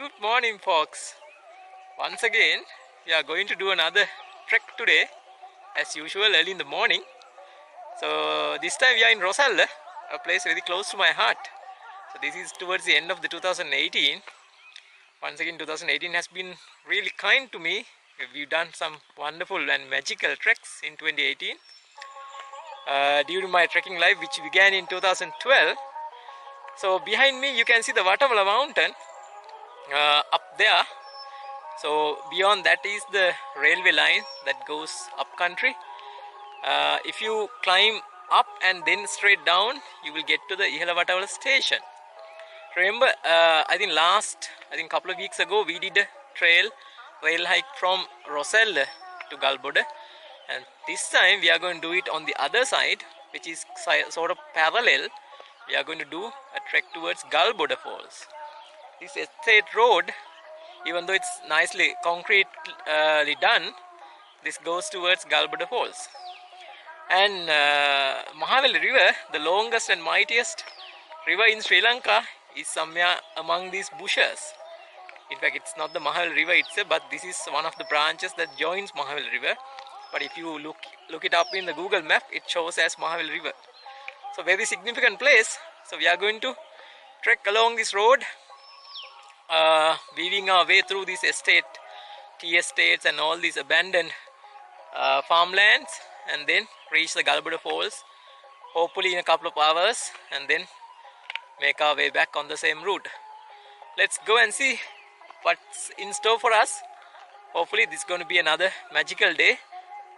Good morning, folks. Once again, we are going to do another trek today, as usual, early in the morning. So this time we are in Rozella, a place very close to my heart. So this is towards the end of the 2018. Once again, 2018 has been really kind to me. We've done some wonderful and magical treks in 2018. During my trekking life, which began in 2012. So behind me, you can see the Waterfall mountain up there. So beyond that is the railway line that goes up country. If you climb up and then straight down, you will get to the Galboda Station. Remember, I think couple of weeks ago we did a rail hike from Rozella to Galboda, and this time we are going to do it on the other side, which is sort of parallel. We are going to do a trek towards Galboda Falls. This estate road, even though it's nicely concretely done, this goes towards Galboda Falls. And Mahaweli River, the longest and mightiest river in Sri Lanka, is somewhere among these bushes. In fact, it's not the Mahaweli River itself, but this is one of the branches that joins Mahaweli River. But if you look it up in the Google map, it shows as Mahaweli River. So very significant place. So we are going to trek along this road, weaving our way through this tea estates and all these abandoned farmlands, and then reach the Galboda Falls, hopefully in a couple of hours, and then make our way back on the same route. Let's go and see what's in store for us. Hopefully this is going to be another magical day,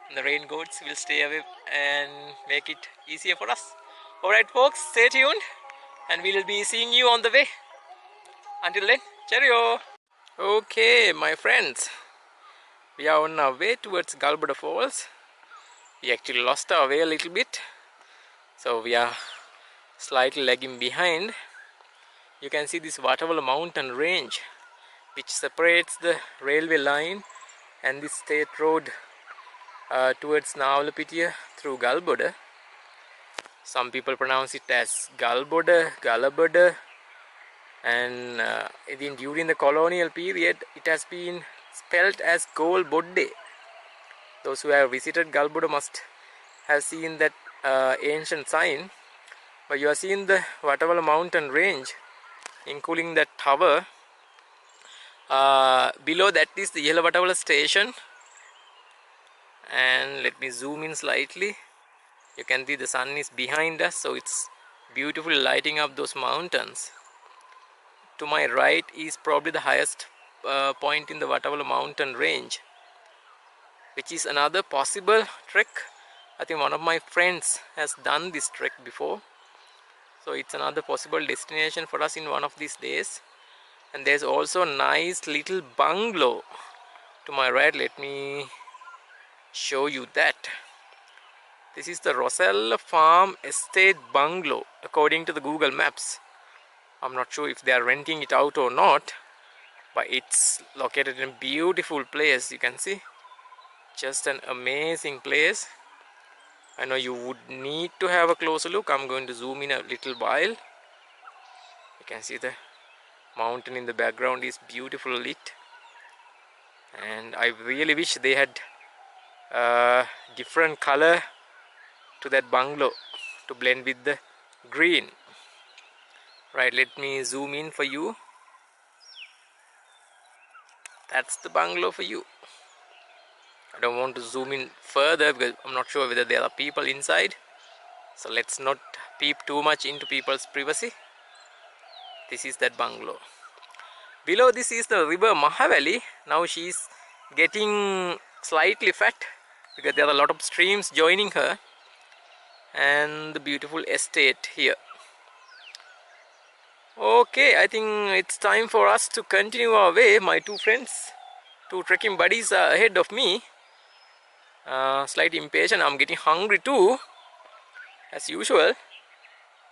and the rain gods will stay away and make it easier for us. Alright folks, stay tuned and we will be seeing you on the way. Until then, cheerio! Okay, my friends, we are on our way towards Galboda Falls. We actually lost our way a little bit, so we are slightly lagging behind. You can see this Waterfall mountain range, which separates the railway line and the state road towards Nawalapitiya through Galboda. Some people pronounce it as Galboda, Galaboda, and even during the colonial period it has been spelled as Galboda. Those who have visited Galboda must have seen that ancient sign. But you are seeing the Waterfall mountain range, including that tower. Below that is the Waterfall Station, and let me zoom in slightly. You can see the sun is behind us, so it's beautifully lighting up those mountains. To my right is probably the highest point in the Waterfall mountain range, which is another possible trek. I think one of my friends has done this trek before, so it's another possible destination for us in one of these days. And there's also a nice little bungalow to my right. Let me show you that. This is the Rozella Farm Estate Bungalow according to the Google Maps. I'm not sure if they are renting it out or not, but it's located in a beautiful place. You can see, just an amazing place. I know you would need to have a closer look. I'm going to zoom in a little while. You can see the mountain in the background is beautifully lit, and I really wish they had different color to that bungalow to blend with the green. Right, let me zoom in for you. That's the bungalow for you. I don't want to zoom in further because I'm not sure whether there are people inside, so let's not peep too much into people's privacy. This is that bungalow. Below this is the river Mahaweli. Now she is getting slightly fat because there are a lot of streams joining her, and the beautiful estate here. Okay, I think it's time for us to continue our way. My two trekking buddies are ahead of me. Slightly impatient. I'm getting hungry too, as usual.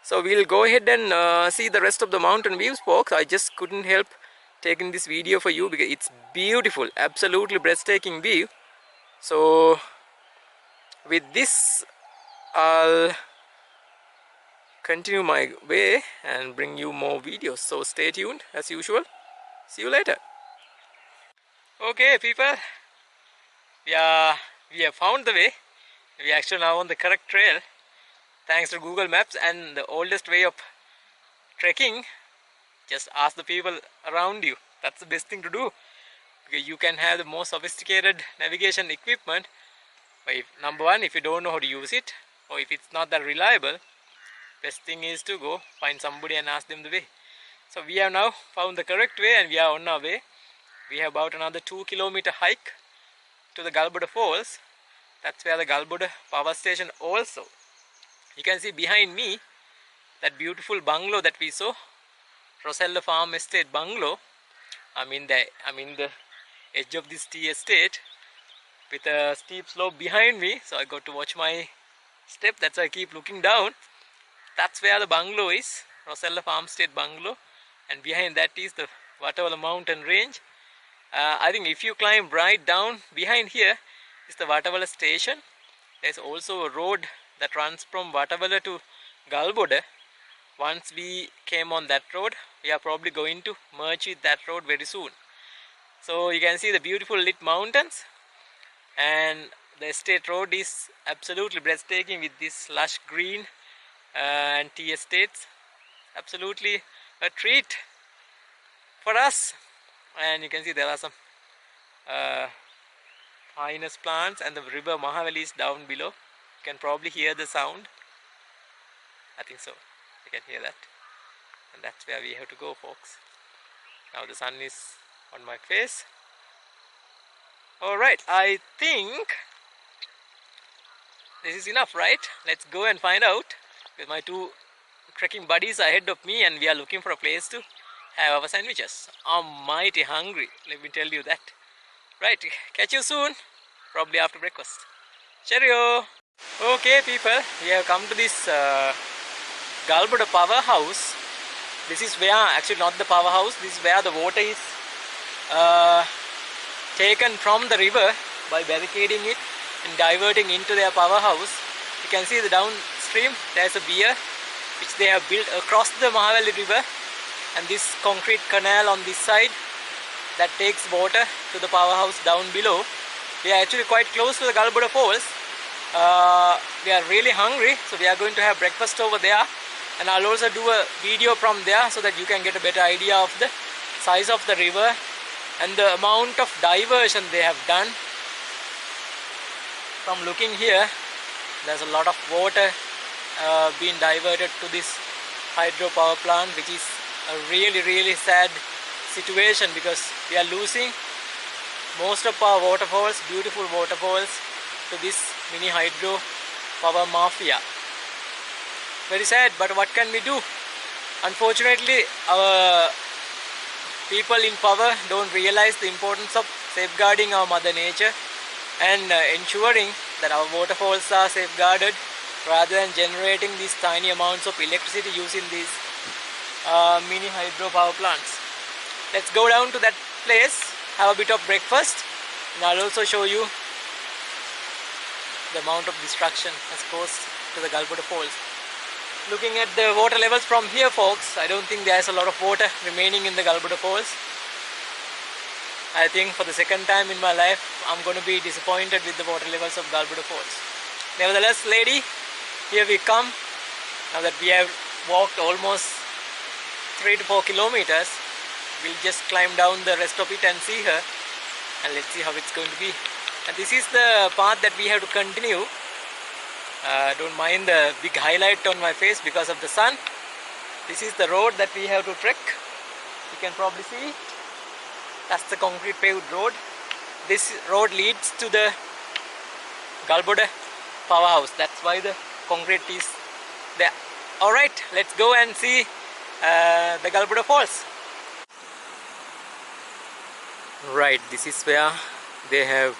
So we'll go ahead and see the rest of the mountain views, folks. I just couldn't help taking this video for you because it's beautiful, absolutely breathtaking view. So with this, I'll continue my way and bring you more videos, so stay tuned as usual. See you later. Okay people, we have found the way. We are actually now on the correct trail thanks to Google Maps. And the oldest way of trekking, just ask the people around you. That's the best thing to do, because you can have the most sophisticated navigation equipment, but number one, if you don't know how to use it, or if it's not that reliable, best thing is to go find somebody and ask them the way. So we have now found the correct way and we are on our way. We have about another 2-kilometer hike to the Galboda Falls. That's where the Galboda Power Station also. You can see behind me that beautiful bungalow that we saw, Rozella Farm Estate bungalow. I'm in the edge of this tea estate with a steep slope behind me, so I got to watch my step. That's why I keep looking down. That's where the bungalow is, Rozella Farm Estate bungalow, and behind that is the Waterfall mountain range. I think if you climb right down behind here is the Waterfall Station. There's also a road that runs from Waterfall to Galboda. Once we came on that road, we are probably going to merge with that road very soon. So you can see the beautiful lit mountains, and the estate road is absolutely breathtaking with this lush green and tea estates. Absolutely a treat for us. And you can see there are some pinus plants, and the river Mahaweli is down below. You can probably hear the sound. I think so. You can hear that. And that's where we have to go, folks. Now the sun is on my face. Alright, I think this is enough, right? Let's go and find out. With my two trekking buddies ahead of me, and we are looking for a place to have our sandwiches. I'm mighty hungry, let me tell you that. Right, catch you soon, probably after breakfast. Cheerio! Okay people, we have come to this Galboda powerhouse. This is where, actually not the powerhouse, this is where the water is taken from the river by barricading it and diverting into their powerhouse. You can see the downstream, there's a pier which they have built across the Mahaweli River, and this concrete canal on this side that takes water to the powerhouse down below. We are actually quite close to the Galboda Falls. We are really hungry, so we are going to have breakfast over there, and I'll also do a video from there so that you can get a better idea of the size of the river and the amount of diversion they have done. From looking here, there's a lot of water being diverted to this hydropower plant, which is a really sad situation, because we are losing most of our waterfalls, beautiful waterfalls, to this mini hydro power mafia. Very sad, but what can we do? Unfortunately, our people in power don't realize the importance of safeguarding our mother nature and ensuring that our waterfalls are safeguarded, rather than generating these tiny amounts of electricity using these mini hydro power plants. Let's go down to that place, have a bit of breakfast, and I'll also show you the amount of destruction that's caused to the Galboda Falls. Looking at the water levels from here, folks, I don't think there's a lot of water remaining in the Galboda Falls. I think for the second time in my life, I'm going to be disappointed with the water levels of Galboda Falls. Nevertheless, lady, here we come. Now that we have walked almost 3 to 4 kilometers, we'll just climb down the rest of it and see her, and let's see how it's going to be. And this is the path that we have to continue. Don't mind the big highlight on my face because of the sun. This is the road that we have to trek. You can probably see. That's the concrete paved road. This road leads to the Galboda powerhouse. That's why the concrete is there. Alright, let's go and see the Galboda Falls. Right, this is where they have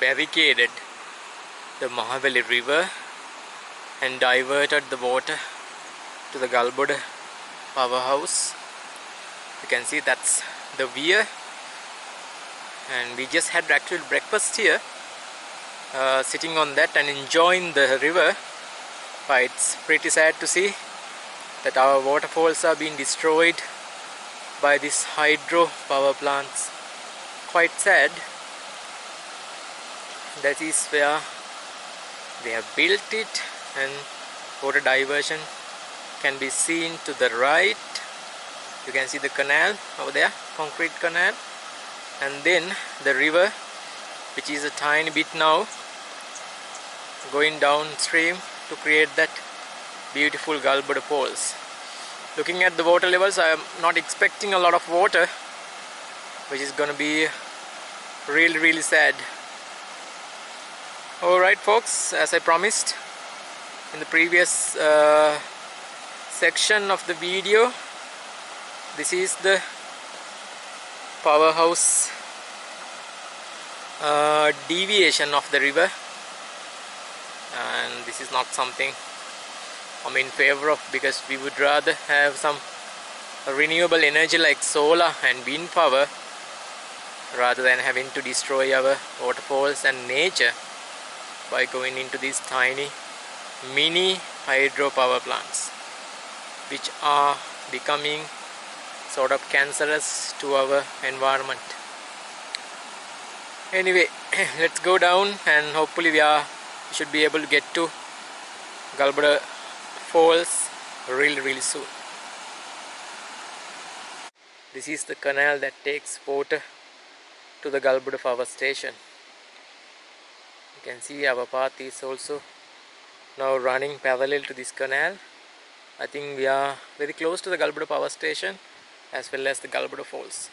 barricaded the Mahaweli River and diverted the water to the Galboda powerhouse. You can see that's the weir, and we just had actual breakfast here, sitting on that and enjoying the river. But it's pretty sad to see that our waterfalls are being destroyed by these hydro power plants. Quite sad. That is where they have built it, and water diversion can be seen to the right. You can see the canal over there, concrete canal, and then the river, which is a tiny bit now going downstream to create that beautiful Galboda Falls. Looking at the water levels, I am not expecting a lot of water, which is gonna be really sad. Alright folks, as I promised in the previous section of the video, this is the powerhouse deviation of the river, and this is not something I'm in favor of, because we would rather have some renewable energy like solar and wind power rather than having to destroy our waterfalls and nature by going into these tiny mini hydro power plants, which are becoming sort of cancerous to our environment. Anyway, let's go down, and hopefully we should be able to get to Galboda Falls really soon. This is the canal that takes water to the Galboda Power Station. You can see our path is also now running parallel to this canal. I think we are very close to the Galboda Power Station as well as the Galboda Falls.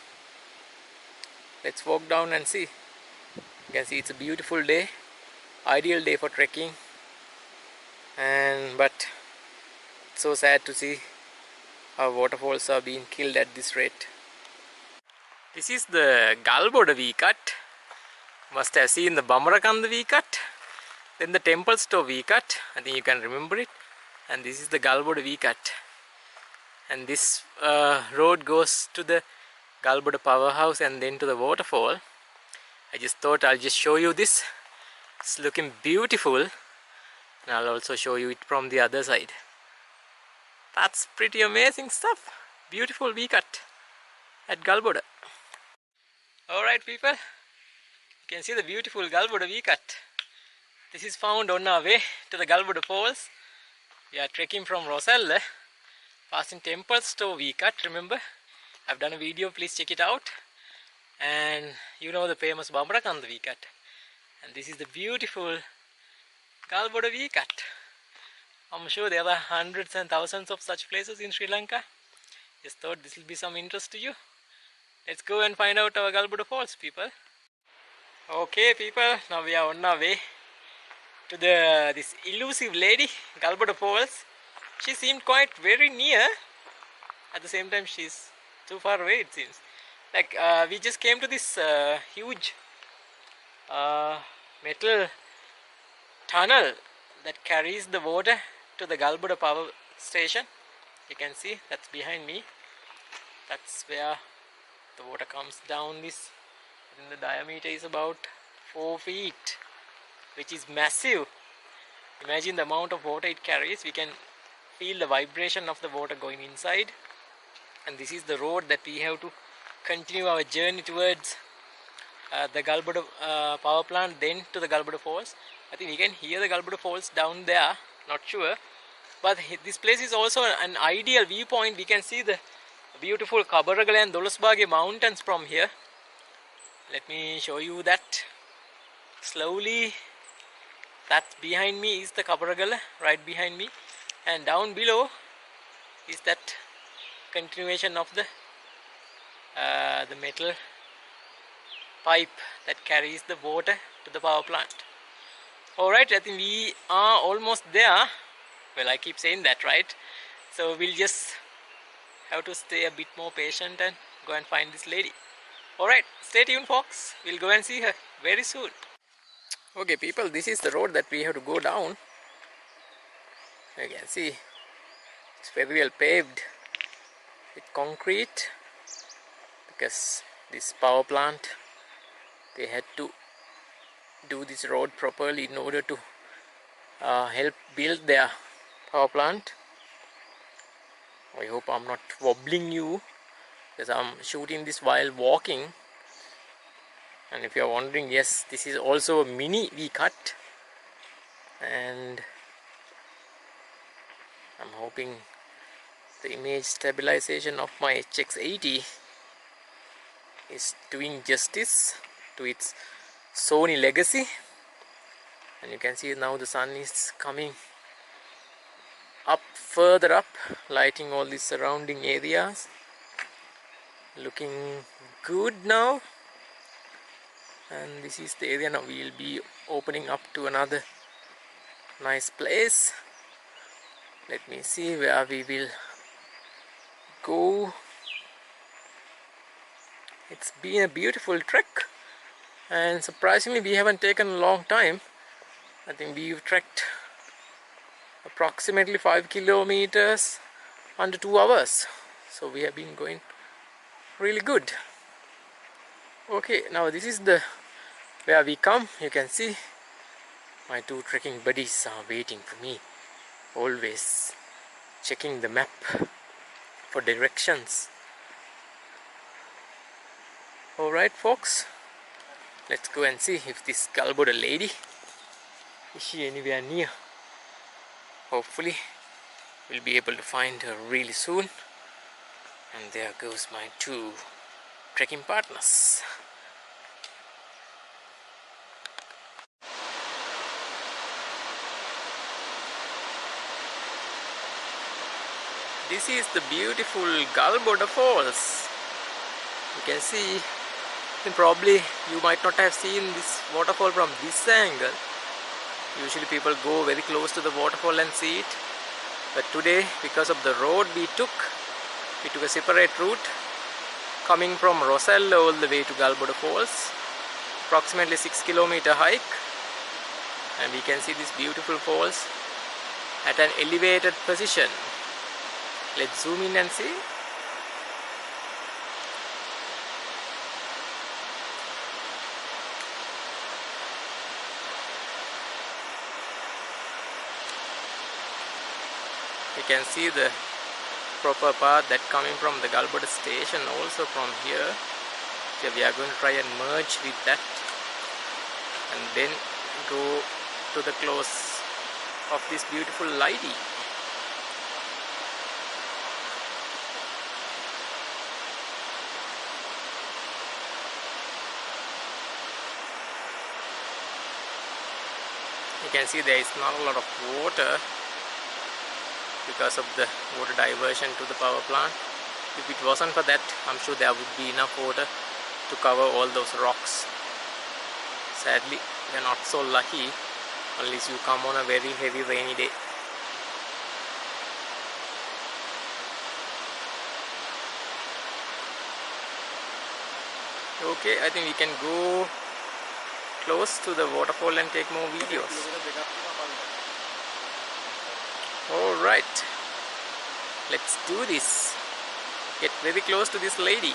Let's walk down and see. You can see it's a beautiful day, ideal day for trekking, but it's so sad to see how waterfalls are being killed at this rate. This is the Galboda V cut. Must have seen the Bamarakanda V cut, then the Templestowe V cut. I think you can remember it. And this is the Galboda V cut. And this road goes to the Galboda powerhouse and then to the waterfall. I just thought I'll just show you this. It's looking beautiful, and I'll also show you it from the other side. That's pretty amazing stuff. Beautiful V cut at Galboda. Alright people, you can see the beautiful Galboda V cut. This is found on our way to the Galboda Falls. We are trekking from Rozella, passing Templestowe V cut. Remember, I've done a video, please check it out. And you know the famous Bamarakanda V cut. And this is the beautiful Galboda V cut. I'm sure there are hundreds and thousands of such places in Sri Lanka. Just thought this will be some interest to you. Let's go and find out our Galboda Falls, people. Okay people, now we are on our way to this elusive lady, Galboda Falls. She seemed quite very near. At the same time, she's too far away, it seems. Like we just came to this huge metal tunnel that carries the water to the Galboda Power Station. You can see that's behind me. That's where the water comes down this. And the diameter is about 4 feet, which is massive. Imagine the amount of water it carries. We can feel the vibration of the water going inside. And this is the road that we have to continue our journey towards the Galboda power plant, then to the Galboda Falls. I think we can hear the Galboda Falls down there, not sure. But this place is also an ideal viewpoint. We can see the beautiful Kabaragala and Dolasbage mountains from here. Let me show you that slowly. That behind me is the Kabaragala, right behind me. And down below is that continuation of the metal pipe that carries the water to the power plant. Alright, I think we are almost there. Well, I keep saying that, right? So we'll just have to stay a bit more patient and go and find this lady. Alright, stay tuned folks. We'll go and see her very soon. Okay people, this is the road that we have to go down. You can see it's very well paved with concrete, because this power plant, they had to do this road properly in order to help build their power plant. I hope I'm not wobbling you because I'm shooting this while walking. And if you are wondering, yes, this is also a mini V-cut, and I'm hoping the image stabilization of my HX80 is doing justice to its Sony legacy. And you can see now the sun is coming up, further up, lighting all these surrounding areas. Looking good now. And this is the area now. We will be opening up to another nice place. Let me see where we will go. It's been a beautiful trek, and surprisingly we haven't taken a long time. I think we've trekked approximately 5 kilometers under 2 hours, so we have been going really good. Okay, now this is the where we come. You can see my 2 trekking buddies are waiting for me, always checking the map for directions. Alright folks, let's go and see if this Galboda lady, is she anywhere near. Hopefully we'll be able to find her really soon. And there goes my 2 trekking partners. This is the beautiful Galboda Falls. You can see, probably you might not have seen this waterfall from this angle. Usually people go very close to the waterfall and see it. But today, because of the road we took a separate route coming from Rozella all the way to Galboda Falls. Approximately 6-kilometer hike. And we can see this beautiful falls at an elevated position. Let's zoom in and see. You can see the proper path that coming from the Galboda Station also from here. So we are going to try and merge with that and then go to the close of this beautiful lady. You can see there is not a lot of water because of the water diversion to the power plant. If it wasn't for that, I'm sure there would be enough water to cover all those rocks. Sadly, we are not so lucky unless you come on a very heavy rainy day. Okay, I think we can go close to the waterfall and take more videos. Alright, let's do this. Get very close to this lady.